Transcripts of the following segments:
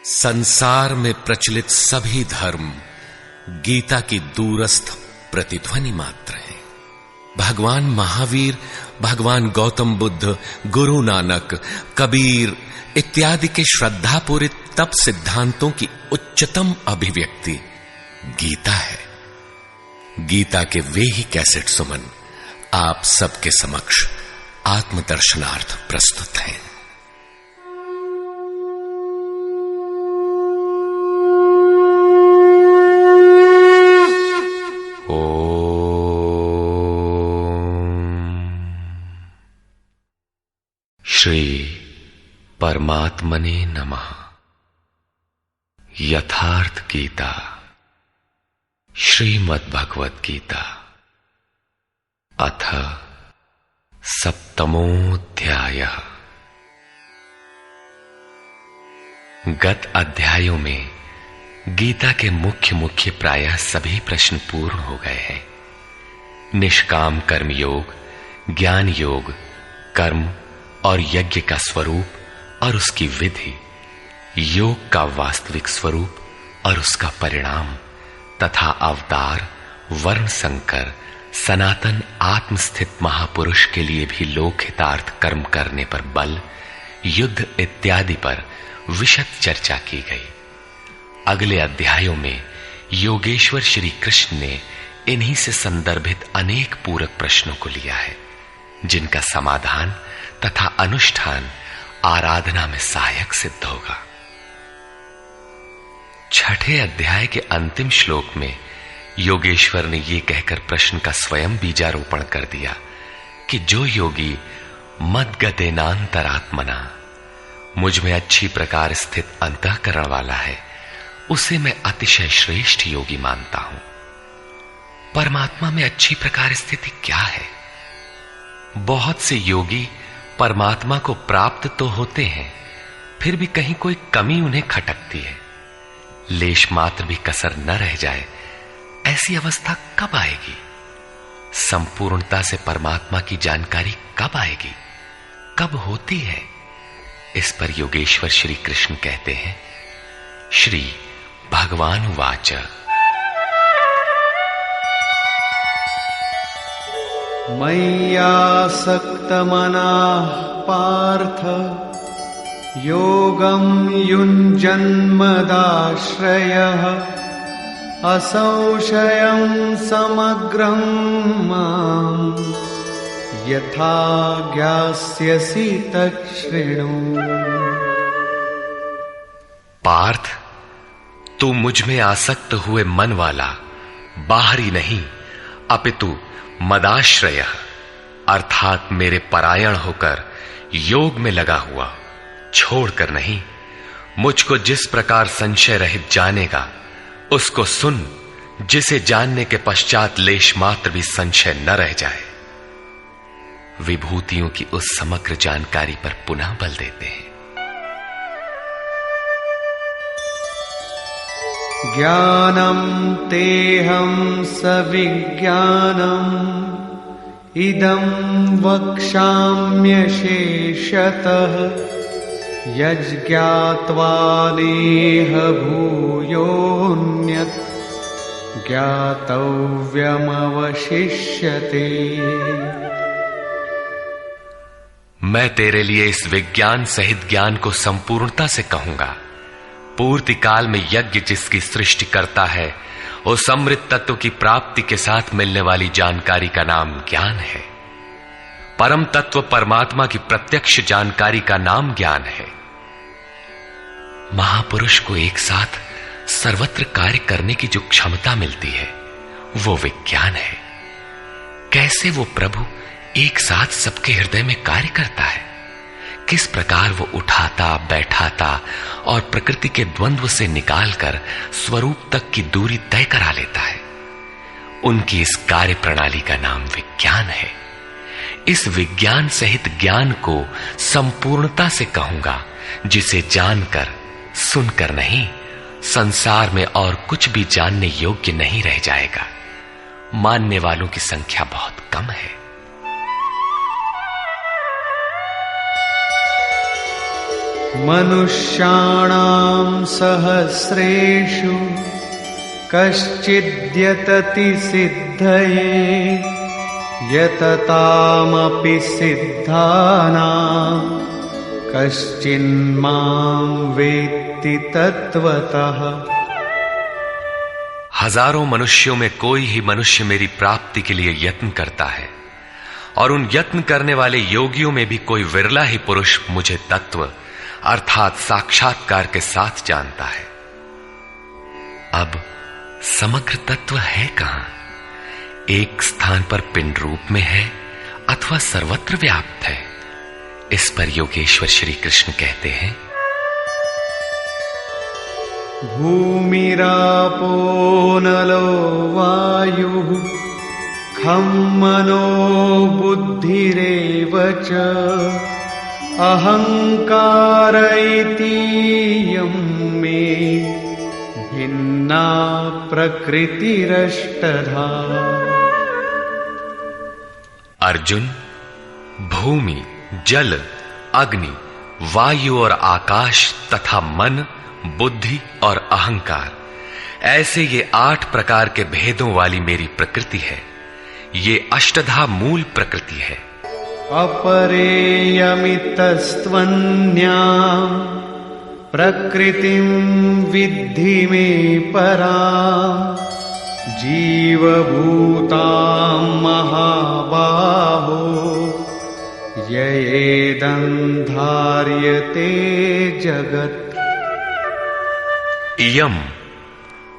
संसार में प्रचलित सभी धर्म गीता की दूरस्थ प्रतिध्वनि मात्र हैं। भगवान महावीर, भगवान गौतम बुद्ध, गुरु नानक, कबीर इत्यादि के श्रद्धापूरित तप सिद्धांतों की उच्चतम अभिव्यक्ति गीता है। गीता के वे ही कैसेट सुमन आप सबके समक्ष आत्मदर्शनार्थ प्रस्तुत हैं। श्री परमात्मने नमः। यथार्थ गीता, श्रीमद् भगवत गीता, अथ सप्तमोऽध्यायः। गत अध्यायों में गीता के मुख्य प्रायः सभी प्रश्न पूर्ण हो गए हैं। निष्काम कर्म योग, ज्ञान योग, कर्म और यज्ञ का स्वरूप और उसकी विधि, योग का वास्तविक स्वरूप और उसका परिणाम तथा अवतार, वर्ण संकर, सनातन आत्मस्थित महापुरुष के लिए भी लोकहितार्थ कर्म करने पर बल, युद्ध इत्यादि पर विशद चर्चा की गई। अगले अध्यायों में योगेश्वर श्री कृष्ण ने इन्हीं से संदर्भित अनेक पूरक प्रश्नों को लिया है, जिनका समाधान तथा अनुष्ठान आराधना में सहायक सिद्ध होगा। छठे अध्याय के अंतिम श्लोक में योगेश्वर ने यह कहकर प्रश्न का स्वयं बीजारोपण कर दिया कि जो योगी मद्गतेनांतरात्मना, मुझ में अच्छी प्रकार स्थित अंतःकरण वाला है, उसे मैं अतिशय श्रेष्ठ योगी मानता हूं। परमात्मा में अच्छी प्रकार स्थिति क्या है? बहुत से योगी परमात्मा को प्राप्त तो होते हैं, फिर भी कहीं कोई कमी उन्हें खटकती है। लेश मात्र भी कसर न रह जाए, ऐसी अवस्था कब आएगी? संपूर्णता से परमात्मा की जानकारी कब आएगी, कब होती है? इस पर योगेश्वर श्री कृष्ण कहते हैं, श्री भगवान उवाच, मय्यासक्तमनाः पार्थ योगं युञ्जन्मदाश्रयः असंशयं समग्रं मां यथा ज्ञास्यसि तच्छृणु। पार्थ, तू मुझ में आसक्त हुए मन वाला, बाहरी नहीं अपितु मदाश्रय अर्थात मेरे परायण होकर योग में लगा हुआ, छोड़कर नहीं, मुझको जिस प्रकार संशय रहित जानेगा उसको सुन, जिसे जानने के पश्चात लेश मात्र भी संशय न रह जाए। विभूतियों की उस समग्र जानकारी पर पुनः बल देते हैं। ज्ञानम तेहं सविज्ञानम इदं वक्ष्याम्यशेषतः यज्ज्ञात्वा नेह भूयोऽन्यत् ज्ञातव्यमवशिष्यते। मैं तेरे लिए इस विज्ञान सहित ज्ञान को संपूर्णता से कहूंगा। पूर्ति काल में यज्ञ जिसकी सृष्टि करता है, उस अमृत तत्व की प्राप्ति के साथ मिलने वाली जानकारी का नाम ज्ञान है। परम तत्व परमात्मा की प्रत्यक्ष जानकारी का नाम ज्ञान है। महापुरुष को एक साथ सर्वत्र कार्य करने की जो क्षमता मिलती है, वो विज्ञान है। कैसे वो प्रभु एक साथ सबके हृदय में कार्य करता है, किस प्रकार वो उठाता, बैठाता और प्रकृति के द्वंद्व से निकालकर स्वरूप तक की दूरी तय करा लेता है, उनकी इस कार्य प्रणाली का नाम विज्ञान है। इस विज्ञान सहित ज्ञान को संपूर्णता से कहूंगा, जिसे जानकर, सुनकर नहीं, संसार में और कुछ भी जानने योग्य नहीं रह जाएगा। मानने वालों की संख्या बहुत कम है। मनुष्याणां सहस्रेषु कश्चिद्यतति सिद्धये यततामपि सिद्धानां कश्चिन्मां वेत्ति तत्वतः। हजारों मनुष्यों में कोई ही मनुष्य मेरी प्राप्ति के लिए यत्न करता है, और उन यत्न करने वाले योगियों में भी कोई विरला ही पुरुष मुझे तत्व अर्थात साक्षात्कार के साथ जानता है। अब समग्र तत्व है कहां? एक स्थान पर पिंड रूप में है अथवा सर्वत्र व्याप्त है? इस पर योगेश्वर श्री कृष्ण कहते हैं, भूमिरापो नलो वायुः खं मनो बुद्धिरेव च अहंकार इतीयं मे भिन्ना प्रकृतिरष्टधा। अर्जुन, भूमि, जल, अग्नि, वायु और आकाश तथा मन, बुद्धि और अहंकार, ऐसे ये 8 प्रकार के भेदों वाली मेरी प्रकृति है। ये अष्टधा मूल प्रकृति है। अपरेयमितस्त्वन्या प्रकृतिं विद्धि मे परा जीवभूतां महाबाहो ययेदं धार्यते जगत्। इयम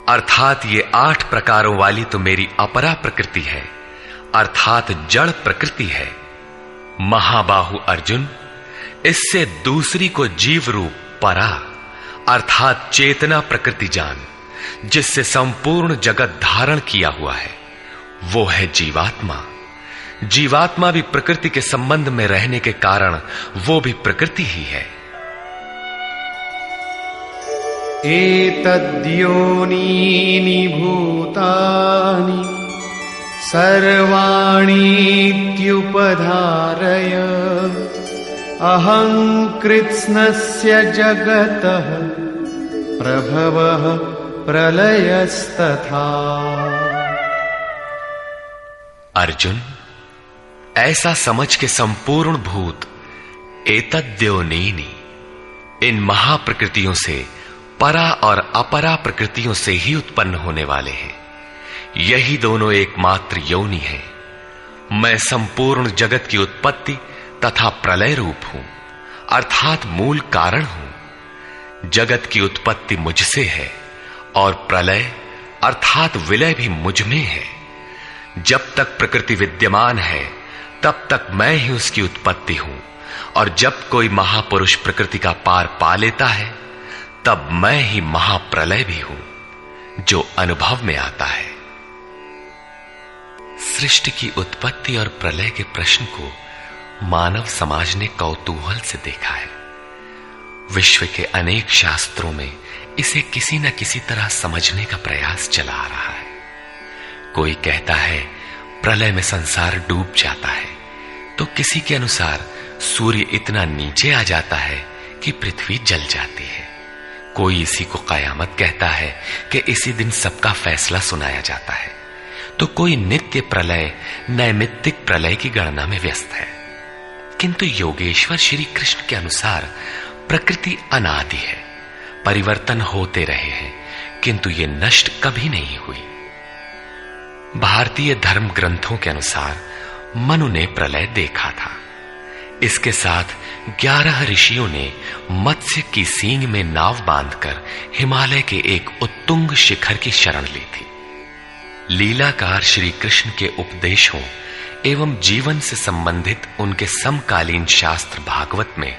अर्थात ये 8 प्रकारों वाली तो मेरी अपरा प्रकृति है, अर्थात जड़ प्रकृति है। महाबाहु अर्जुन, इससे दूसरी को जीव रूप परा अर्थात चेतना प्रकृति जान, जिससे संपूर्ण जगत धारण किया हुआ है, वो है जीवात्मा। जीवात्मा भी प्रकृति के संबंध में रहने के कारण वो भी प्रकृति ही है। एतद्योनीनि भूतानि सर्वाणीत्युपधारय अहं कृत्स्नस्य जगतः प्रभवः प्रलयस्तथा। अर्जुन, ऐसा समझ के संपूर्ण भूत एतद्योनीनि, इन महाप्रकृतियों से परा और अपरा प्रकृतियों से ही उत्पन्न होने वाले हैं। यही दोनों एकमात्र योनि है। मैं संपूर्ण जगत की उत्पत्ति तथा प्रलय रूप हूं, अर्थात मूल कारण हूं। जगत की उत्पत्ति मुझसे है और प्रलय अर्थात विलय भी मुझ में है। जब तक प्रकृति विद्यमान है तब तक मैं ही उसकी उत्पत्ति हूं, और जब कोई महापुरुष प्रकृति का पार पा लेता है तब मैं ही महाप्रलय भी हूं, जो अनुभव में आता है। सृष्टि की उत्पत्ति और प्रलय के प्रश्न को मानव समाज ने कौतूहल से देखा है। विश्व के अनेक शास्त्रों में इसे किसी न किसी तरह समझने का प्रयास चला आ रहा है। कोई कहता है प्रलय में संसार डूब जाता है, तो किसी के अनुसार सूर्य इतना नीचे आ जाता है कि पृथ्वी जल जाती है। कोई इसी को कयामत कहता है कि इसी दिन सबका फैसला सुनाया जाता है, तो कोई नित्य प्रलय नैमित्तिक प्रलय की गणना में व्यस्त है। किंतु योगेश्वर श्री कृष्ण के अनुसार प्रकृति अनादि है, परिवर्तन होते रहे हैं, किंतु ये नष्ट कभी नहीं हुई। भारतीय धर्म ग्रंथों के अनुसार मनु ने प्रलय देखा था। इसके साथ 11 ऋषियों ने मत्स्य की सींग में नाव बांधकर हिमालय के एक उत्तुंग शिखर की शरण ली थी। लीलाकार श्री कृष्ण के उपदेशों एवं जीवन से संबंधित उनके समकालीन शास्त्र भागवत में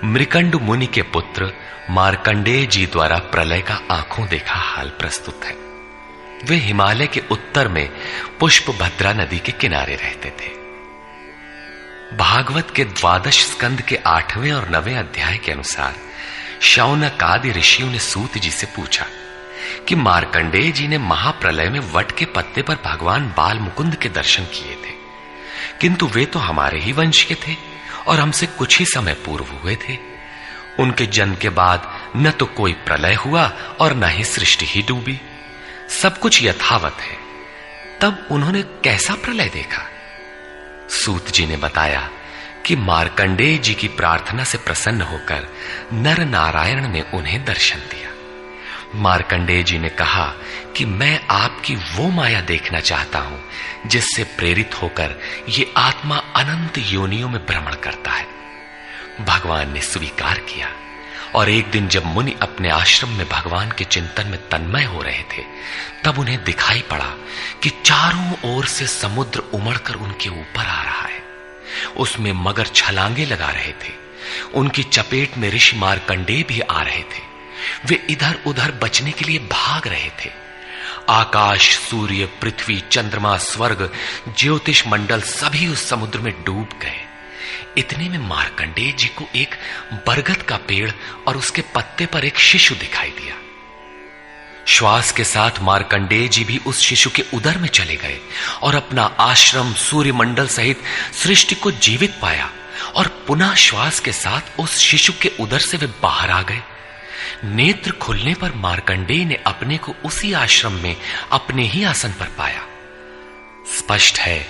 मृकंड मुनि के पुत्र मार्कंडेय जी द्वारा प्रलय का आंखों देखा हाल प्रस्तुत है। वे हिमालय के उत्तर में पुष्पभद्रा नदी के किनारे रहते थे। भागवत के 12 स्कंद के 8वें और 9वें अध्याय के अनुसार शौनक आदि ऋषियों ने सूत जी से पूछा कि मार्कंडेय जी ने महाप्रलय में वट के पत्ते पर भगवान बाल मुकुंद के दर्शन किए थे, किंतु वे तो हमारे ही वंश के थे और हमसे कुछ ही समय पूर्व हुए थे। उनके जन्म के बाद न तो कोई प्रलय हुआ और न ही सृष्टि ही डूबी, सब कुछ यथावत है। तब उन्होंने कैसा प्रलय देखा? सूत जी ने बताया कि मार्कंडेय जी की प्रार्थना से प्रसन्न होकर नर नारायण ने उन्हें दर्शन दिया। मार्कंडेय जी ने कहा कि मैं आपकी वो माया देखना चाहता हूं जिससे प्रेरित होकर ये आत्मा अनंत योनियों में भ्रमण करता है। भगवान ने स्वीकार किया और एक दिन जब मुनि अपने आश्रम में भगवान के चिंतन में तन्मय हो रहे थे, तब उन्हें दिखाई पड़ा कि चारों ओर से समुद्र उमड़कर उनके ऊपर आ रहा है। उसमें मगर छलांगे लगा रहे थे। उनकी चपेट में ऋषि मार्कंडेय भी आ रहे थे। वे इधर उधर बचने के लिए भाग रहे थे। आकाश, सूर्य, पृथ्वी, चंद्रमा, स्वर्ग, ज्योतिष मंडल सभी उस समुद्र में डूब गए। इतने में मार्कंडेय जी को एक बरगद का पेड़ और उसके पत्ते पर एक शिशु दिखाई दिया। श्वास के साथ मार्कंडेय जी भी उस शिशु के उदर में चले गए और अपना आश्रम, सूर्य मंडल सहित सृष्टि को जीवित पाया और पुनः श्वास के साथ उस शिशु के उदर से वे बाहर आ गए। नेत्र खुलने पर मार्कंडेय ने अपने को उसी आश्रम में अपने ही आसन पर पाया। स्पष्ट है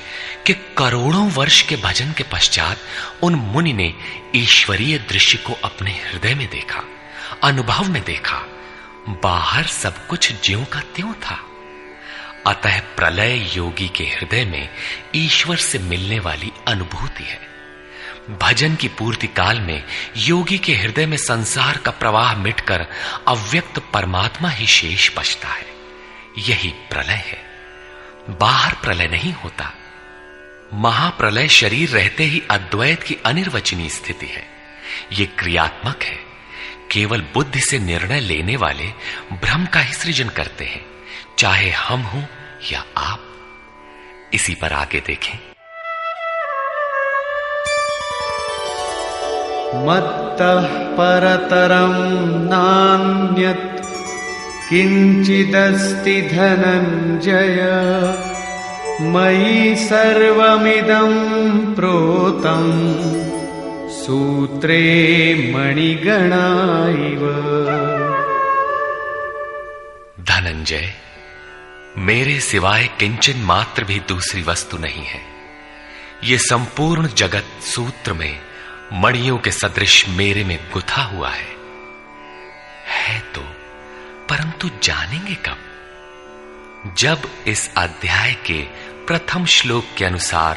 कि करोड़ों वर्ष के भजन के पश्चात उन मुनि ने ईश्वरीय दृश्य को अपने हृदय में देखा, अनुभव में देखा। बाहर सब कुछ ज्यों का त्यों था। अतः प्रलय योगी के हृदय में ईश्वर से मिलने वाली अनुभूति है। भजन की पूर्ति काल में योगी के हृदय में संसार का प्रवाह मिटकर अव्यक्त परमात्मा ही शेष बचता है। यही प्रलय है। बाहर प्रलय नहीं होता। महाप्रलय शरीर रहते ही अद्वैत की अनिर्वचनीय स्थिति है। ये क्रियात्मक है। केवल बुद्धि से निर्णय लेने वाले भ्रम का ही सृजन करते हैं, चाहे हम हों या आप। इसी पर आगे देखें। मत्तः परतरं नान्यत् किंचिदस्ति धनंजय मयि सर्वमिदं प्रोतं सूत्रे मणिगणा इव। धनंजय, मेरे सिवाय किंचन मात्र भी दूसरी वस्तु नहीं है। ये संपूर्ण जगत सूत्र में मणियों के सदृश मेरे में गुथा हुआ है तो, परंतु जानेंगे कब? जब इस अध्याय के प्रथम श्लोक के अनुसार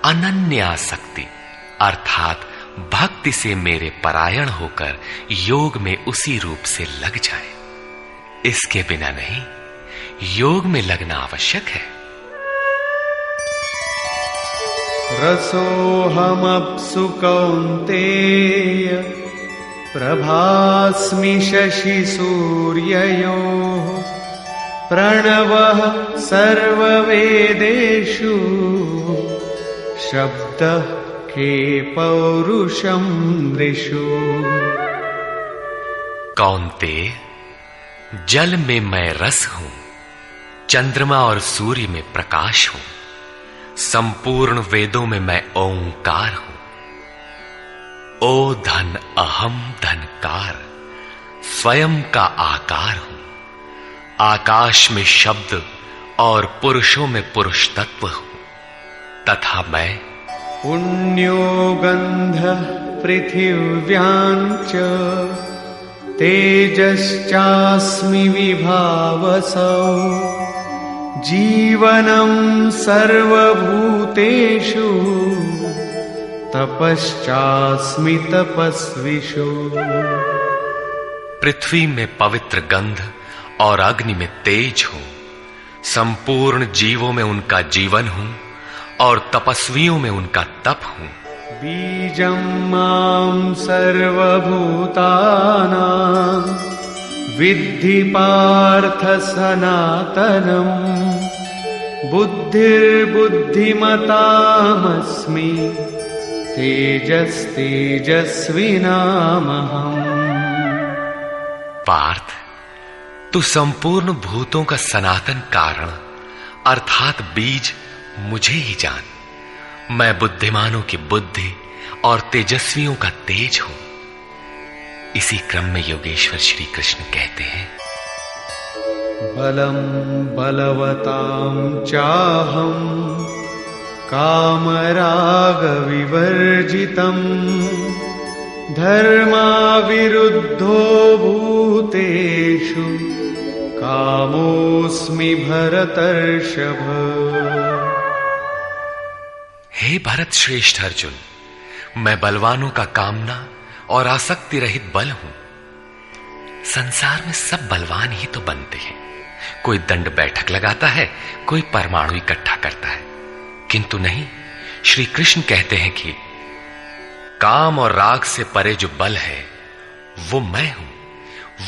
अनन्यासक्ति अर्थात भक्ति से मेरे परायण होकर योग में उसी रूप से लग जाए। इसके बिना नहीं, योग में लगना आवश्यक है। रसोऽहमप्सु कौन्तेय प्रभास्मि शशि सूर्ययोः प्रणवः सर्ववेदेषु शब्दः के पौरुषं नृषु। कौन्तेय, जल में मैं रस हूं, चंद्रमा और सूर्य में प्रकाश हूं, संपूर्ण वेदों में मैं ओंकार हूं। ओ धन अहम धनकार, स्वयं का आकार हूं। आकाश में शब्द और पुरुषों में पुरुष तत्व हूं, तथा मैं पुण्यो गंधः पृथिव्यां च तेजश्चास्मि विभावसौ जीवनं सर्वभूतेषु तपश्चास्मि तपस्विषु। पृथ्वी में पवित्र गंध और अग्नि में तेज हूं, संपूर्ण जीवों में उनका जीवन हूं और तपस्वियों में उनका तप हूं। बीजं मां सर्वभूतानां विद्धि पार्थ सनातनम् बुद्धिर्बुद्धिमतामस्मि तेजस्तेजस्विनामहम्। पार्थ, तू संपूर्ण भूतों का सनातन कारण अर्थात बीज मुझे ही जान। मैं बुद्धिमानों की बुद्धि और तेजस्वियों का तेज हूं। इसी क्रम में योगेश्वर श्री कृष्ण कहते हैं, बलम बलवतां चाहं कामराग विवर्जितं धर्माविरुद्धो भूतेषु कामोऽस्मि भरतर्षभ। हे भरत श्रेष्ठ अर्जुन, मैं बलवानों का कामना और आसक्ति रहित बल हूं। संसार में सब बलवान ही तो बनते हैं। कोई दंड बैठक लगाता है, कोई परमाणु इकट्ठा करता है, किंतु नहीं, श्री कृष्ण कहते हैं कि काम और राग से परे जो बल है वो मैं हूं,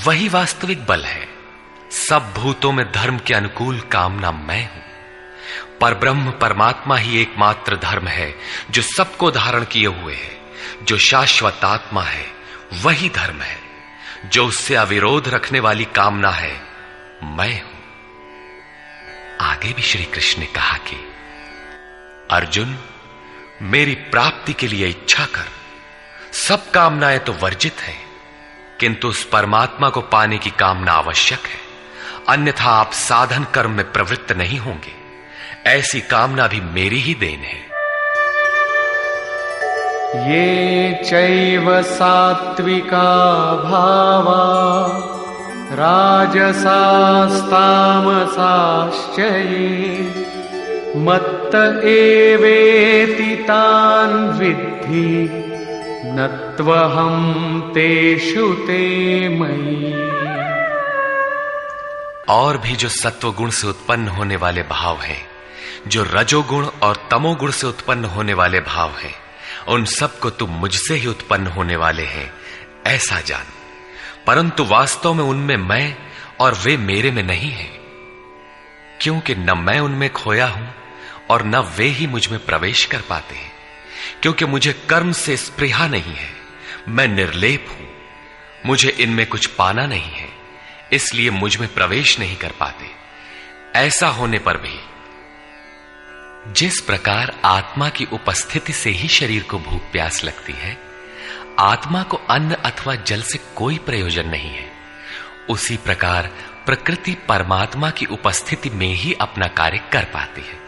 वही वास्तविक बल है। सब भूतों में धर्म के अनुकूल कामना मैं हूं। परब्रह्म परमात्मा ही एकमात्र धर्म है जो सबको धारण किए हुए है। जो शाश्वत आत्मा है वही धर्म है। जो उससे अविरोध रखने वाली कामना है मैं हूं। आगे भी श्री कृष्ण ने कहा कि अर्जुन, मेरी प्राप्ति के लिए इच्छा कर। सब कामनाएं तो वर्जित हैं, किंतु उस परमात्मा को पाने की कामना आवश्यक है, अन्यथा आप साधन कर्म में प्रवृत्त नहीं होंगे। ऐसी कामना भी मेरी ही देन है। ये चैव सात्विका भावा राजसास्तामसाश्च ये मत्त एवेति तान् विद्धि नत्वहं तेषु ते मयि। और भी जो सत्वगुण से उत्पन्न होने वाले भाव हैं, जो रजोगुण और तमोगुण से उत्पन्न होने वाले भाव हैं, उन सब को तुम मुझसे ही उत्पन्न होने वाले हैं ऐसा जान। परंतु वास्तव में उनमें मैं और वे मेरे में नहीं हैं, क्योंकि न मैं उनमें खोया हूं और न वे ही मुझ में प्रवेश कर पाते हैं। क्योंकि मुझे कर्म से स्पृहा नहीं है, मैं निर्लेप हूं, मुझे इनमें कुछ पाना नहीं है, इसलिए मुझ में प्रवेश नहीं कर पाते। ऐसा होने पर भी जिस प्रकार आत्मा की उपस्थिति से ही शरीर को भूख प्यास लगती है, आत्मा को अन्न अथवा जल से कोई प्रयोजन नहीं है, उसी प्रकार प्रकृति परमात्मा की उपस्थिति में ही अपना कार्य कर पाती है।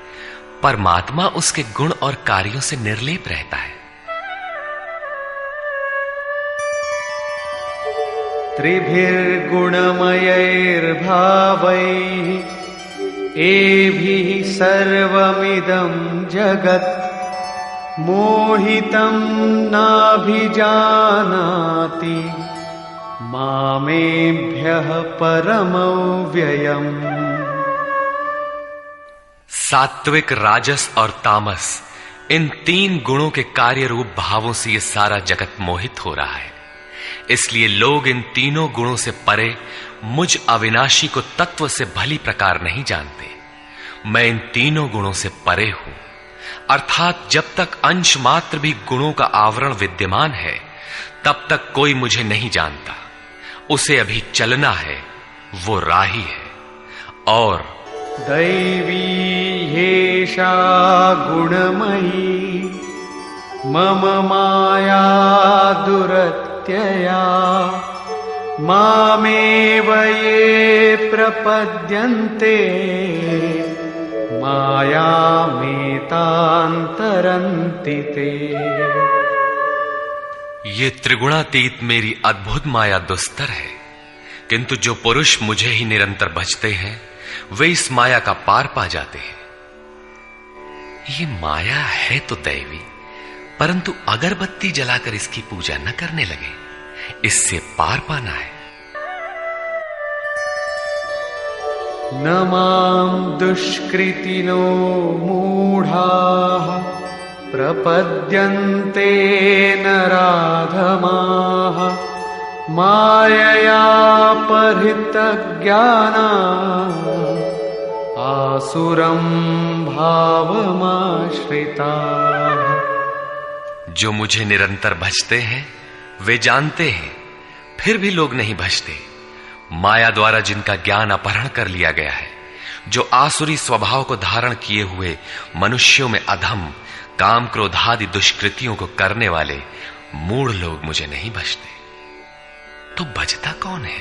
परमात्मा उसके गुण और कार्यों से निर्लेप रहता है। त्रिभिर्गुणमयैर्भावैः एभिः सर्वमिदं जगत् मोहितं नाभिजानाति मामेभ्यः परमव्ययम्। सात्विक, राजस और तामस, इन तीन गुणों के कार्य रूप भावों से यह सारा जगत मोहित हो रहा है। इसलिए लोग इन तीनों गुणों से परे मुझ अविनाशी को तत्व से भली प्रकार नहीं जानते। मैं इन तीनों गुणों से परे हूं, अर्थात जब तक अंश मात्र भी गुणों का आवरण विद्यमान है तब तक कोई मुझे नहीं जानता। उसे अभी चलना है, वो राही है। और दैवी ह्येषा गुणमयी मम माया दुरत्यया मामेव ये प्रपद्यन्ते मायामेतान्तरन्ति ते। ये त्रिगुणातीत मेरी अद्भुत माया दुस्तर है, किंतु जो पुरुष मुझे ही निरंतर भजते हैं वे इस माया का पार पा जाते हैं। ये माया है तो दैवी, परंतु अगरबत्ती जलाकर इसकी पूजा न करने लगे, इससे पार पाना है। न मां दुष्कृतिनो मूढ़ाः प्रपद्यन्ते नराधमाः मायया परितज्ञानाः आसुरं भावमाश्रिताः। जो मुझे निरंतर भजते हैं वे जानते हैं, फिर भी लोग नहीं भजते। माया द्वारा जिनका ज्ञान अपहरण कर लिया गया है, जो आसुरी स्वभाव को धारण किए हुए मनुष्यों में अधम काम क्रोधादि दुष्कृतियों को करने वाले मूढ़ लोग मुझे नहीं भजते। तो भजता कौन है?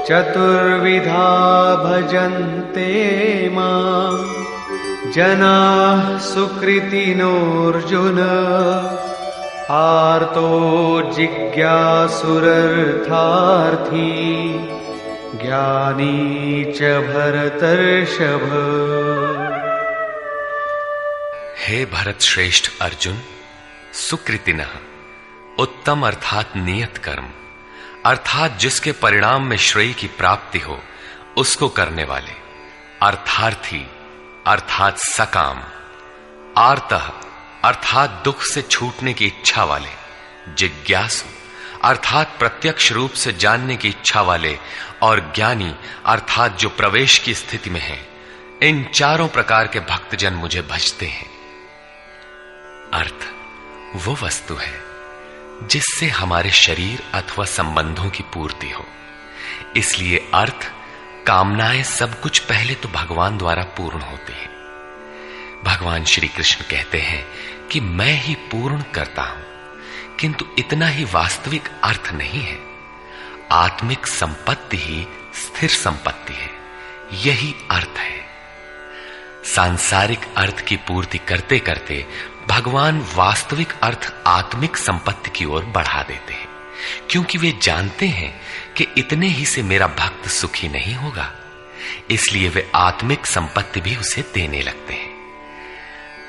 चतुर्विधा भजन्ते मां जनाः सुकृतिनोऽर्जुन आर्तो जिज्ञासुरर्थार्थी ज्ञानी च भरतर्षभ। हे भरत श्रेष्ठ अर्जुन, सुकृतिनः उत्तम अर्थात नियत कर्म, अर्थात जिसके परिणाम में श्रेय की प्राप्ति हो उसको करने वाले, अर्थार्थी अर्थात सकाम, आर्तः अर्थात दुख से छूटने की इच्छा वाले, जिज्ञासु अर्थात प्रत्यक्ष रूप से जानने की इच्छा वाले, और ज्ञानी अर्थात जो प्रवेश की स्थिति में है। इन चारों प्रकार के भक्तजन मुझे भजते हैं। अर्थ वो वस्तु है जिससे हमारे शरीर अथवा संबंधों की पूर्ति हो। इसलिए अर्थ, कामनाएं सब कुछ पहले तो भगवान द्वारा पूर्ण होते हैं। भगवान श्री कृष्ण कहते हैं कि मैं ही पूर्ण करता हूं, किंतु इतना ही वास्तविक अर्थ नहीं है। आत्मिक संपत्ति ही स्थिर संपत्ति है, यही अर्थ है। सांसारिक अर्थ की पूर्ति करते करते भगवान वास्तविक अर्थ आत्मिक संपत्ति की ओर बढ़ा देते हैं, क्योंकि वे जानते हैं कि इतने ही से मेरा भक्त सुखी नहीं होगा। इसलिए वे आत्मिक संपत्ति भी उसे देने लगते हैं।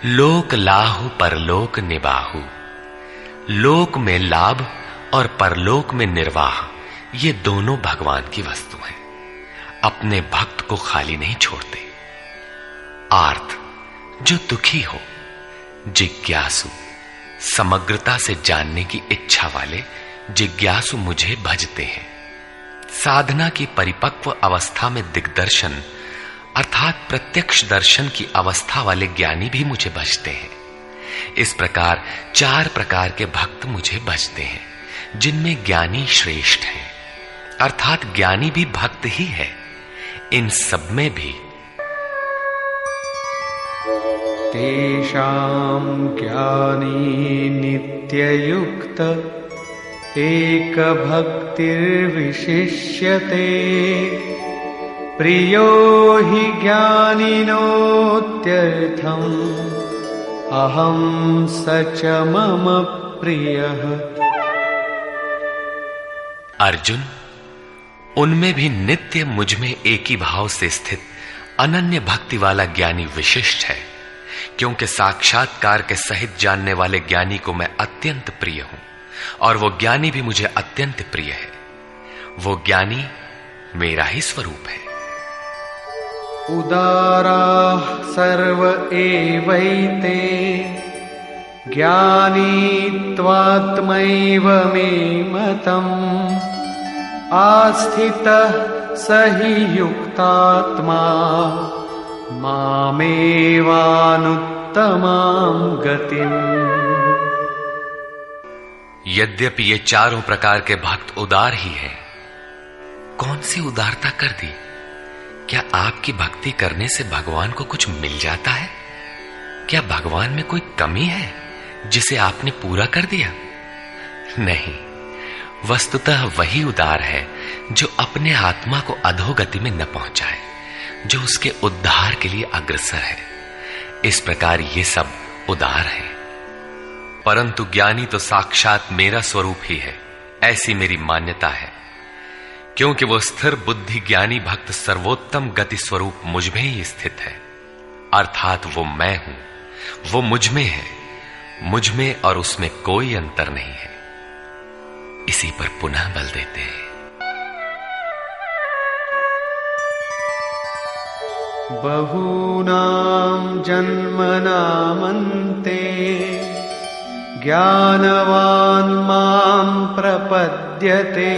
लोक लाहु परलोक निबाहु, लोक में लाभ और परलोक में निर्वाह, ये दोनों भगवान की वस्तु हैं। अपने भक्त को खाली नहीं छोड़ते। आर्त, जो दुखी हो, जिज्ञासु, समग्रता से जानने की इच्छा वाले जिज्ञासु मुझे भजते हैं। साधना की परिपक्व अवस्था में दिग्दर्शन अर्थात प्रत्यक्ष दर्शन की अवस्था वाले ज्ञानी भी मुझे भजते हैं। इस प्रकार 4 प्रकार के भक्त मुझे भजते हैं, जिनमें ज्ञानी श्रेष्ठ है, अर्थात ज्ञानी भी भक्त ही है। इन सब में भी तेषां ज्ञानी नित्ययुक्त एक भक्तिर्विशिष्यते प्रियो हि ज्ञानिनोत्यर्थम् अहं स च मम प्रियः। अर्जुन, उनमें भी नित्य मुझ में एक ही भाव से स्थित अनन्य भक्ति वाला ज्ञानी विशिष्ट है, क्योंकि साक्षात्कार के सहित जानने वाले ज्ञानी को मैं अत्यंत प्रिय हूं और वो ज्ञानी भी मुझे अत्यंत प्रिय है। वो ज्ञानी मेरा ही स्वरूप है। उदाराः सर्व एवैते ज्ञानी त्वात्मैव मे मतम् आस्थितः स हि युक्तात्मा मामेवानुत्तमां गतिम्। यद्यपि ये चारों प्रकार के भक्त उदार ही हैं, कौन सी उदारता कर दी? क्या आपकी भक्ति करने से भगवान को कुछ मिल जाता है? क्या भगवान में कोई कमी है जिसे आपने पूरा कर दिया? नहीं, वस्तुतः वही उदार है जो अपने आत्मा को अधोगति में न पहुंचाए, जो उसके उद्धार के लिए अग्रसर है। इस प्रकार ये सब उदार है। परंतु ज्ञानी तो साक्षात मेरा स्वरूप ही है, ऐसी मेरी मान्यता है, क्योंकि वो स्थिर बुद्धि ज्ञानी भक्त सर्वोत्तम गति स्वरूप मुझ में ही स्थित है। अर्थात वो मैं हूं, वो मुझ में है, मुझ में और उसमें कोई अंतर नहीं है। इसी पर पुनः बल देते हैं। बहूनां जन्मनामन्ते ज्ञानवान् मां प्रपद्यते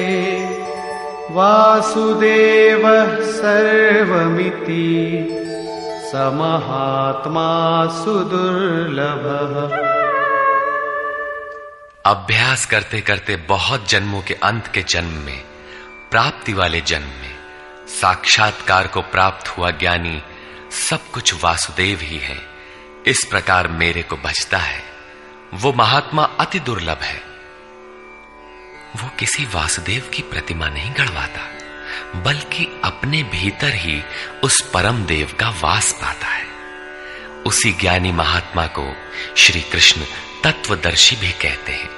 वासुदेवः सर्वमिति समहात्मा सुदुर्लभः। अभ्यास करते करते बहुत जन्मों के अंत के जन्म में, प्राप्ति वाले जन्म में साक्षात्कार को प्राप्त हुआ ज्ञानी सब कुछ वासुदेव ही है। इस प्रकार मेरे को भजता है। वो महात्मा अति दुर्लभ है। वो किसी वासुदेव की प्रतिमा नहीं गढ़वाता, बल्कि अपने भीतर ही उस परम देव का वास पाता है। उसी ज्ञानी महात्मा को श्री कृष्ण तत्वदर्शी भी कहते हैं।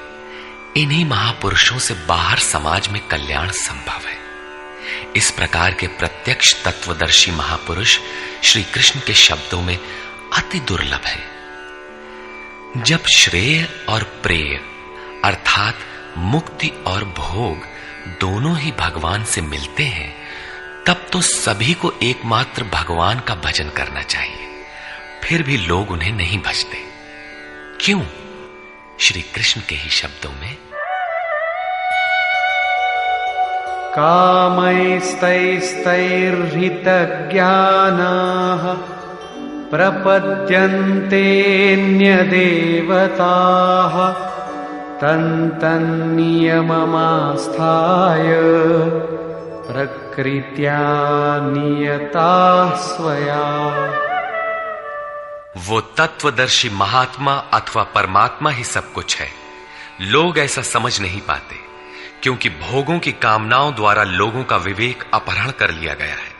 इन्हीं महापुरुषों से बाहर समाज में कल्याण संभव है। इस प्रकार के प्रत्यक्ष तत्वदर्शी महापुरुष श्री कृष्ण के शब्दों में अति दुर्लभ है। जब श्रेय और प्रेय अर्थात मुक्ति और भोग दोनों ही भगवान से मिलते हैं, तब तो सभी को एकमात्र भगवान का भजन करना चाहिए। फिर भी लोग उन्हें नहीं भजते। क्यों? श्री कृष्ण के ही शब्दों में, कामैस्तैस्तैर्हितज्ञानाः प्रपद्यन्तेऽन्यदेवताः तन्तन्नियममास्थाय प्रकृत्या नियताः स्वया। वो तत्वदर्शी महात्मा अथवा परमात्मा ही सब कुछ है। लोग ऐसा समझ नहीं पाते, क्योंकि भोगों की कामनाओं द्वारा लोगों का विवेक अपहरण कर लिया गया है।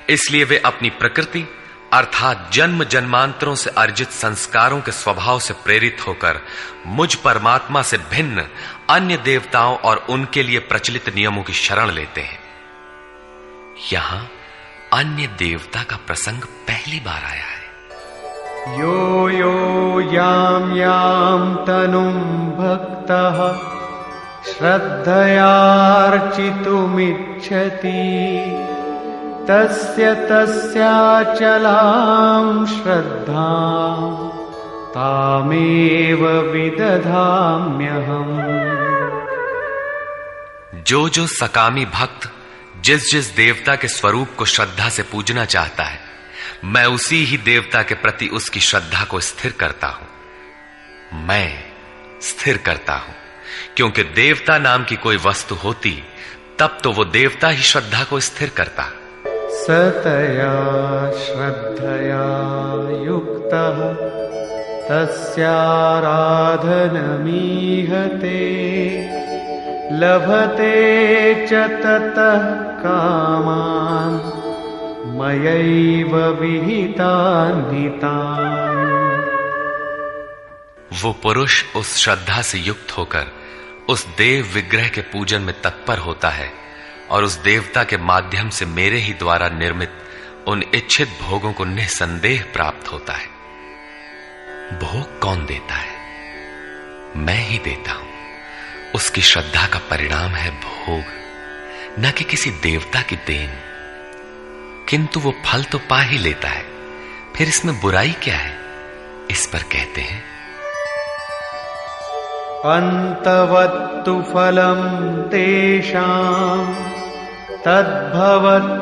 इसलिए वे अपनी प्रकृति अर्थात जन्म जन्मांतरों से अर्जित संस्कारों के स्वभाव से प्रेरित होकर मुझ परमात्मा से भिन्न अन्य देवताओं और उनके लिए प्रचलित नियमों की शरण लेते हैं। यहां अन्य देवता का प्रसंग पहली बार आया है। यो यो यां यां तनुं भक्तः श्रद्धयार्चितुमिच्छति तस्य तस्याचलां श्रद्धां तामेव विदधाम्यहम्। जो सकामी भक्त जिस जिस देवता के स्वरूप को श्रद्धा से पूजना चाहता है, मैं उसी ही देवता के प्रति उसकी श्रद्धा को स्थिर करता हूं। मैं स्थिर करता हूं, क्योंकि देवता नाम की कोई वस्तु होती तब तो वो देवता ही श्रद्धा को स्थिर करता। सतया श्रद्धया युक्तः तस्याराधनमीहते लभते च ततः कामान् मयैव विहितान् हितान्। वो पुरुष उस श्रद्धा से युक्त होकर उस देव विग्रह के पूजन में तत्पर होता है और उस देवता के माध्यम से मेरे ही द्वारा निर्मित उन इच्छित भोगों को निसंदेह प्राप्त होता है। भोग कौन देता है? मैं ही देता हूं। उसकी श्रद्धा का परिणाम है भोग, न कि किसी देवता की देन। किंतु वो फल तो पा ही लेता है, फिर इसमें बुराई क्या है? इस पर कहते हैं, अन्तवत्तु फलं तेषां तद्भवत्यल्पमेधसां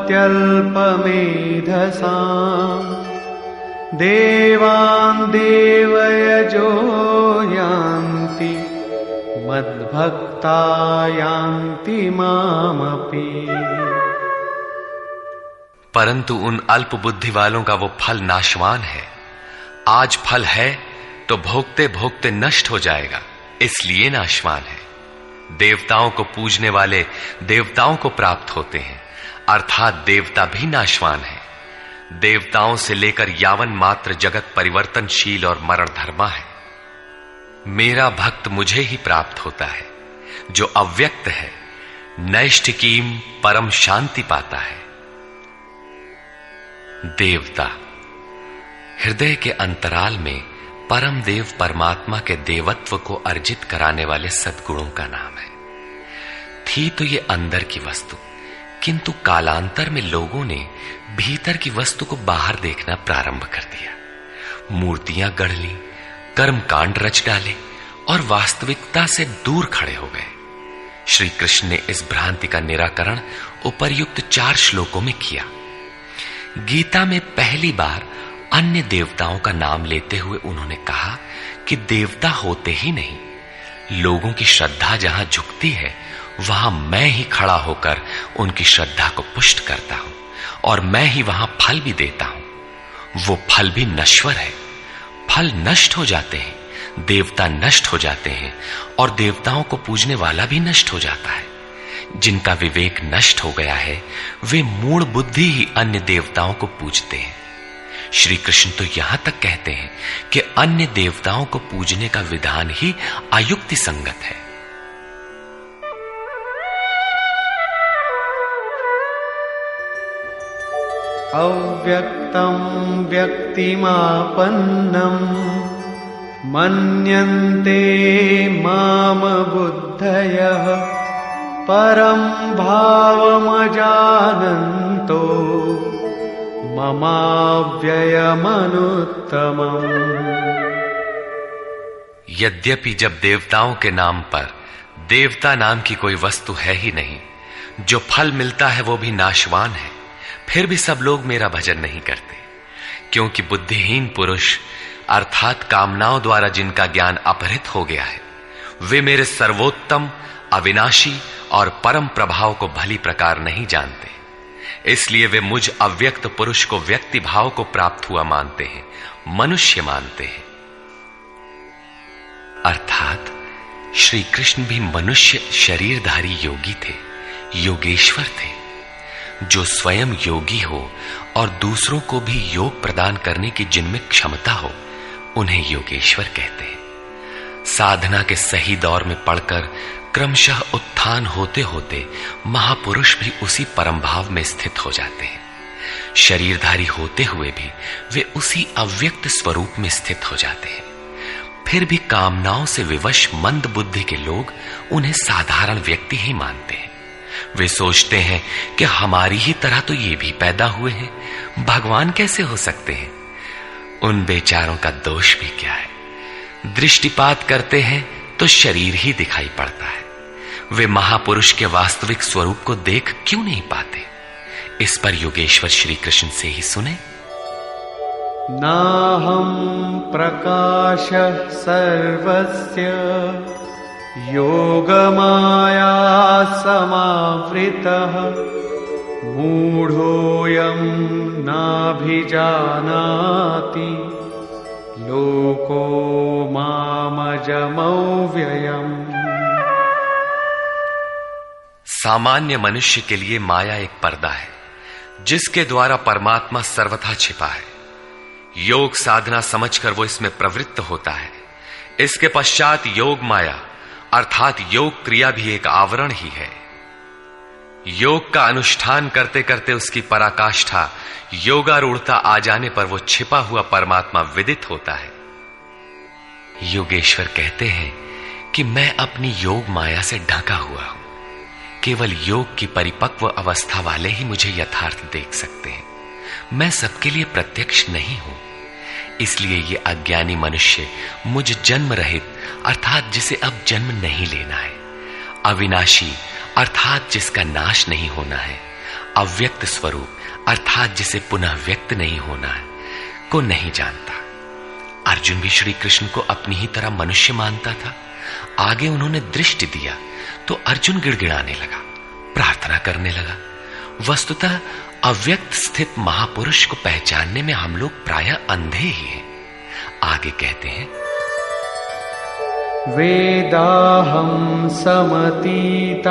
देवान् देवयजो यान्ति मद्भक्ता यान्ति मामपि। परंतु उन अल्प बुद्धि वालों का वो फल नाशवान है। आज फल है तो भोगते भोगते नष्ट हो जाएगा, इसलिए नाशवान है। देवताओं को पूजने वाले देवताओं को प्राप्त होते हैं, अर्थात देवता भी नाशवान है। देवताओं से लेकर यावन मात्र जगत परिवर्तनशील और मरणधर्मा है। मेरा भक्त मुझे ही प्राप्त होता है, जो अव्यक्त है, नैष्ठिकीम परम शांति पाता है। देवता हृदय के अंतराल में परम देव परमात्मा के देवत्व को अर्जित कराने वाले सद्गुणों का नाम है। थी तो ये अंदर की वस्तु, किंतु कालांतर में लोगों ने भीतर की वस्तु को बाहर देखना प्रारंभ कर दिया। मूर्तियां गढ़ ली, कर्मकांड रच डाले और वास्तविकता से दूर खड़े हो गए। श्री कृष्ण ने इस भ्रांति का निराकरण उपर्युक्त 4 श्लोकों में किया। गीता में पहली बार अन्य देवताओं का नाम लेते हुए उन्होंने कहा कि देवता होते ही नहीं, लोगों की श्रद्धा जहां झुकती है वहां मैं ही खड़ा होकर उनकी श्रद्धा को पुष्ट करता हूं और मैं ही वहां फल भी देता हूं। वो फल भी नश्वर है। फल नष्ट हो जाते हैं, देवता नष्ट हो जाते हैं और देवताओं को पूजने वाला भी नष्ट हो जाता है। जिनका विवेक नष्ट हो गया है वे मूढ़ बुद्धि ही अन्य देवताओं को पूजते हैं। श्री कृष्ण तो यहां तक कहते हैं कि अन्य देवताओं को पूजने का विधान ही अयुक्ति संगत है। अव्यक्तं व्यक्तिमापन्नं मन्यन्ते माम बुद्धयः परं भावमजानन्तो ममाव्ययमनुत्तमम्। यद्यपि जब देवताओं के नाम पर देवता नाम की कोई वस्तु है ही नहीं, जो फल मिलता है वो भी नाशवान है, फिर भी सब लोग मेरा भजन नहीं करते, क्योंकि बुद्धिहीन पुरुष अर्थात कामनाओं द्वारा जिनका ज्ञान अपहृत हो गया है, वे मेरे सर्वोत्तम, अविनाशी और परम प्रभाव को भली प्रकार नहीं जानते। इसलिए वे मुझ अव्यक्त पुरुष को व्यक्ति भाव को प्राप्त हुआ मानते हैं, मनुष्य मानते हैं। अर्थात श्री कृष्ण भी मनुष्य शरीरधारी योगी थे, योगेश्वर थे। जो स्वयं योगी हो और दूसरों को भी योग प्रदान करने की जिनमें क्षमता हो, उन्हें योगेश्वर कहते हैं। साधना के सही दौर में पड़कर क्रमशः उत्थान होते होते महापुरुष भी उसी परम भाव में स्थित हो जाते हैं। शरीरधारी होते हुए भी वे उसी अव्यक्त स्वरूप में स्थित हो जाते हैं। फिर भी कामनाओं से विवश मंद बुद्धि के लोग उन्हें साधारण व्यक्ति ही मानते हैं। वे सोचते हैं कि हमारी ही तरह तो ये भी पैदा हुए हैं, भगवान कैसे हो सकते हैं। उन बेचारों का दोष भी क्या है। दृष्टिपात करते हैं तो शरीर ही दिखाई पड़ता है। वे महापुरुष के वास्तविक स्वरूप को देख क्यों नहीं पाते। इस पर योगेश्वर श्री कृष्ण से ही सुने। नाहं प्रकाशः सर्वस्य योगमाया समावृतः मूढ़ोऽयं नाभिजानाति लोको मामजमव्ययम्। सामान्य मनुष्य के लिए माया एक पर्दा है जिसके द्वारा परमात्मा सर्वथा छिपा है। योग साधना समझकर वो इसमें प्रवृत्त होता है। इसके पश्चात योग माया अर्थात योग क्रिया भी एक आवरण ही है। योग का अनुष्ठान करते करते उसकी पराकाष्ठा योगारूढ़ता आ जाने पर वो छिपा हुआ परमात्मा विदित होता है। योगेश्वर कहते हैं कि मैं अपनी योग माया से ढका हुआ हूं। केवल योग की परिपक्व अवस्था वाले ही मुझे यथार्थ देख सकते हैं। मैं सबके लिए प्रत्यक्ष नहीं हूं। इसलिए ये अज्ञानी मनुष्य मुझ जन्म रहित अर्थात जिसे अब जन्म नहीं लेना है, अविनाशी अर्थात जिसका नाश नहीं होना है, अव्यक्त स्वरूप अर्थात जिसे पुनः व्यक्त नहीं होना है, को नहीं जानता। अर्जुन भी श्री कृष्ण को अपनी ही तरह मनुष्य मानता था। आगे उन्होंने दृष्टि दिया तो अर्जुन गिड़गिड़ाने लगा, प्रार्थना करने लगा। वस्तुतः अव्यक्त स्थित महापुरुष को पहचानने में हम लोग प्रायः अंधे ही हैं। आगे कहते हैं, वेदाहं समतीतानि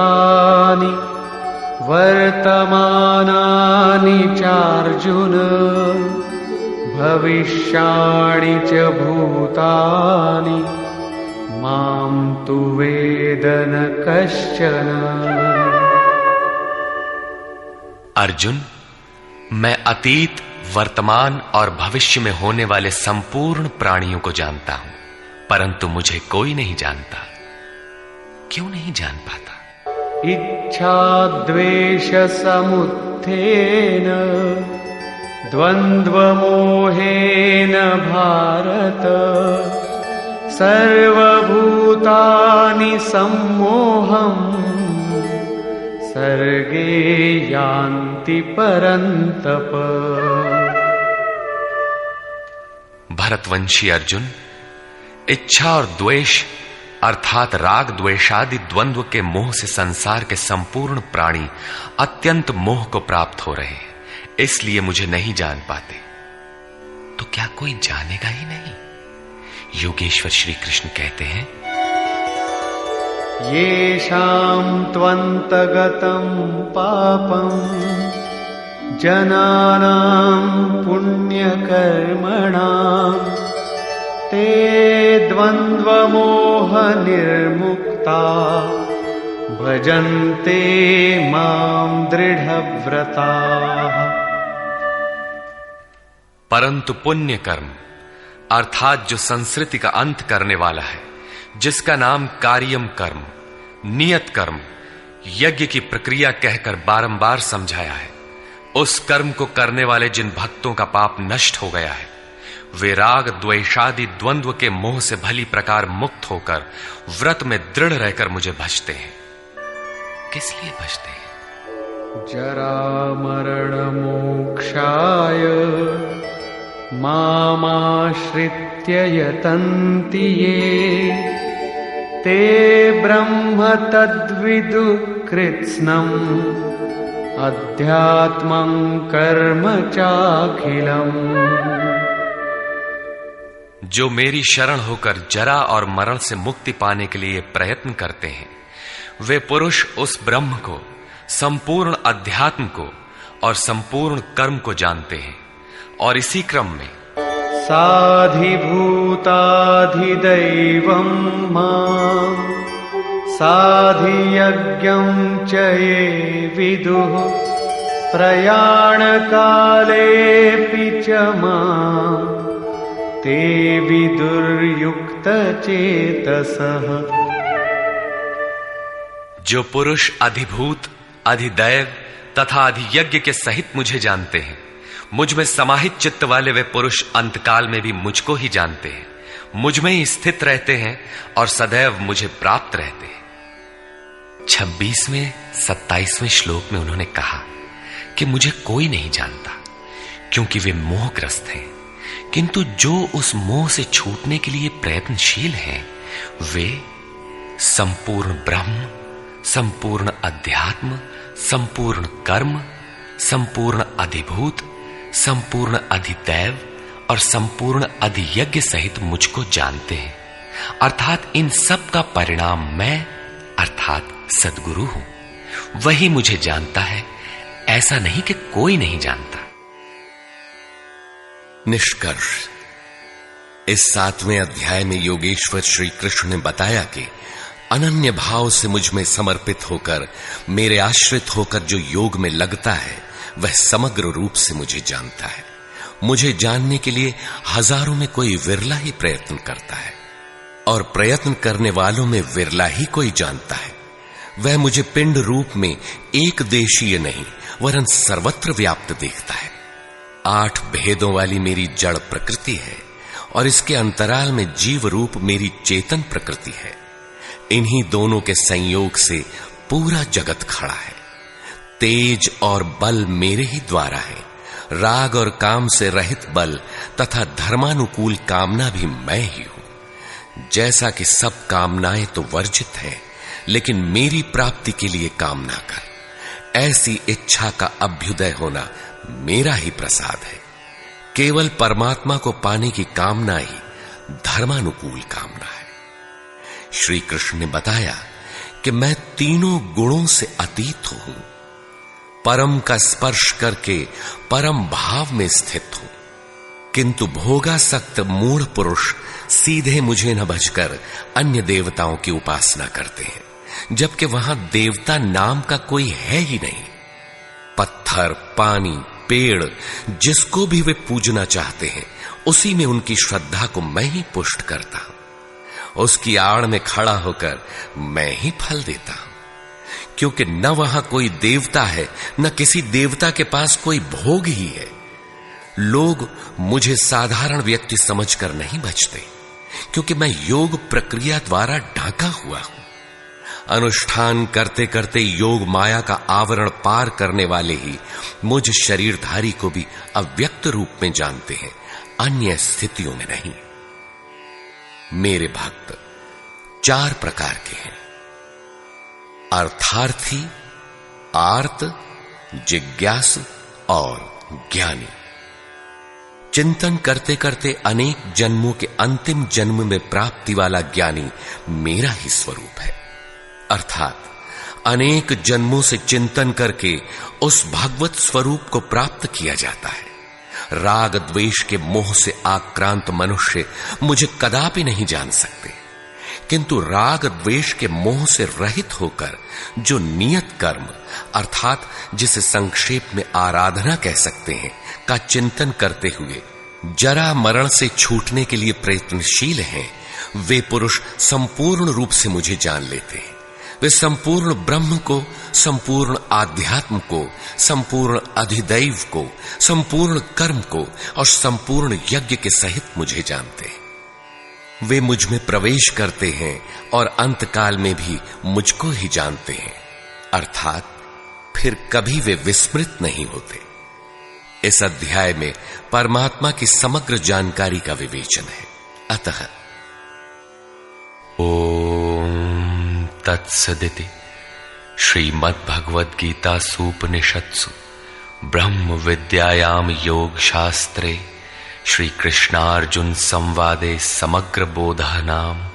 वर्तमानानि चार्जुन भविष्याणि च भूतानि मां तु वेद न कश्चन। अर्जुन, मैं अतीत, वर्तमान और भविष्य में होने वाले संपूर्ण प्राणियों को जानता हूं, परंतु मुझे कोई नहीं जानता। क्यों नहीं जान पाता? इच्छा द्वेष समुत्थेन द्वंद्व मोहेन भारत सर्वभूतानि सम्मोहम् सर्गे यान्ति परन्तप। भरतवंशी अर्जुन, इच्छा और द्वेष अर्थात राग द्वेषादि द्वंद्व के मोह से संसार के संपूर्ण प्राणी अत्यंत मोह को प्राप्त हो रहे हैं, इसलिए मुझे नहीं जान पाते। तो क्या कोई जानेगा ही नहीं? योगेश्वर श्री कृष्ण कहते हैं, येषां त्वन्तगतं पापं जनानां पुण्यकर्मणां ते द्वन्द्वमोह निर्मुक्ता भजन्ते मां दृढ़व्रताः। परंतु पुण्य कर्म अर्थात जो संस्कृति का अंत करने वाला है, जिसका नाम कार्यम कर्म, नियत कर्म, यज्ञ की प्रक्रिया कहकर बारंबार समझाया है, उस कर्म को करने वाले जिन भक्तों का पाप नष्ट हो गया है, वे राग द्वेषादि द्वंद्व के मोह से भली प्रकार मुक्त होकर व्रत में दृढ़ रहकर मुझे भजते हैं। किस लिए भजते हैं? जरा मरण मोक्षाय मामाश्रित्य यतन्ति ये ते ब्रह्म तद्विदु कृत्स्नम् अध्यात्मं कर्म चाखिलम्। जो मेरी शरण होकर जरा और मरण से मुक्ति पाने के लिए प्रयत्न करते हैं, वे पुरुष उस ब्रह्म को, संपूर्ण अध्यात्म को और संपूर्ण कर्म को जानते हैं। और इसी क्रम में साधिभूताधिदैवं मां साधियज्ञं च ये विदुः प्रयाणकालेऽपि च मां ते विदुर्युक्तचेतसः। जो पुरुष अधिभूत, अधिदैव तथा अधियज्ञ के सहित मुझे जानते हैं, मुझ में समाहित चित्त वाले वे पुरुष अंतकाल में भी मुझको ही जानते हैं, मुझ में ही स्थित रहते हैं और सदैव मुझे प्राप्त रहते हैं। 26वें 27वें श्लोक में उन्होंने कहा कि मुझे कोई नहीं जानता क्योंकि वे मोहग्रस्त हैं, किंतु जो उस मोह से छूटने के लिए प्रयत्नशील हैं, वे संपूर्ण ब्रह्म, संपूर्ण अध्यात्म, संपूर्ण कर्म, संपूर्ण अधिभूत, संपूर्ण अधिदैव और संपूर्ण अधियज्ञ सहित मुझको जानते हैं। अर्थात इन सब का परिणाम मैं अर्थात सद्गुरु हूं। वही मुझे जानता है, ऐसा नहीं कि कोई नहीं जानता। निष्कर्ष, इस 7वें अध्याय में योगेश्वर श्री कृष्ण ने बताया कि अनन्य भाव से मुझ में समर्पित होकर, मेरे आश्रित होकर जो योग में लगता है, वह समग्र रूप से मुझे जानता है। मुझे जानने के लिए हजारों में कोई विरला ही प्रयत्न करता है, और प्रयत्न करने वालों में विरला ही कोई जानता है। वह मुझे पिंड रूप में एक देशीय नहीं वरन सर्वत्र व्याप्त देखता है। 8 भेदों वाली मेरी जड़ प्रकृति है और इसके अंतराल में जीव रूप मेरी चेतन प्रकृति है। इन्हीं दोनों के संयोग से पूरा जगत खड़ा है। तेज और बल मेरे ही द्वारा है। राग और काम से रहित बल तथा धर्मानुकूल कामना भी मैं ही हूं। जैसा कि सब कामनाएं तो वर्जित है, लेकिन मेरी प्राप्ति के लिए कामना कर, ऐसी इच्छा का अभ्युदय होना मेरा ही प्रसाद है। केवल परमात्मा को पाने की कामना ही धर्मानुकूल कामना है। श्री कृष्ण ने बताया कि मैं तीनों गुणों से अतीत हूं, परम का स्पर्श करके परम भाव में स्थित हूं, किंतु भोगासक्त मूढ़ पुरुष सीधे मुझे न भजकर अन्य देवताओं की उपासना करते हैं, जबकि वहां देवता नाम का कोई है ही नहीं। पत्थर, पानी, पेड़, जिसको भी वे पूजना चाहते हैं, उसी में उनकी श्रद्धा को मैं ही पुष्ट करता हूं। उसकी आड़ में खड़ा होकर मैं ही फल देता हूं, क्योंकि न वहां कोई देवता है, न किसी देवता के पास कोई भोग ही है। लोग मुझे साधारण व्यक्ति समझकर नहीं भजते, क्योंकि मैं योग प्रक्रिया द्वारा ढाका हुआ हूं। अनुष्ठान करते करते योग माया का आवरण पार करने वाले ही मुझ शरीरधारी को भी अव्यक्त रूप में जानते हैं, अन्य स्थितियों में नहीं। मेरे भक्त 4 प्रकार के हैं: अर्थार्थी, आर्त, जिज्ञासु और ज्ञानी। चिंतन करते करते अनेक जन्मों के अंतिम जन्म में प्राप्ति वाला ज्ञानी मेरा ही स्वरूप है। अर्थात अनेक जन्मों से चिंतन करके उस भगवत स्वरूप को प्राप्त किया जाता है। राग द्वेष के मोह से आक्रांत मनुष्य मुझे कदापि नहीं जान सकते, किंतु राग द्वेष के मोह से रहित होकर जो नियत कर्म अर्थात जिसे संक्षेप में आराधना कह सकते हैं का चिंतन करते हुए जरा मरण से छूटने के लिए प्रयत्नशील हैं, वे पुरुष संपूर्ण रूप से मुझे जान लेते हैं। वे संपूर्ण ब्रह्म को, संपूर्ण आध्यात्म को, संपूर्ण अधिदैव को, संपूर्ण कर्म को और संपूर्ण यज्ञ के सहित मुझे जानते हैं। वे मुझ में प्रवेश करते हैं और अंतकाल में भी मुझको ही जानते हैं, अर्थात फिर कभी वे विस्मृत नहीं होते। इस अध्याय में परमात्मा की समग्र जानकारी का विवेचन है। अतः ओम तत्सदिति श्रीमद्भगवद्गीतासूपनिषत्सु ब्रह्म विद्यायाम योग शास्त्रे श्री कृष्णार्जुन संवादे समग्र बोधः नाम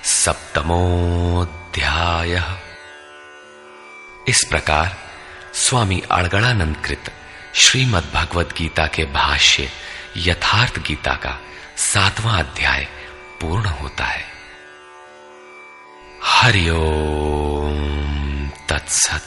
सप्तमोऽध्यायः। इस प्रकार स्वामी अड़गड़ानंद कृत श्रीमद् भगवद गीता के भाष्य यथार्थ गीता का 7वां अध्याय पूर्ण होता है। हरि ओम तत्सत।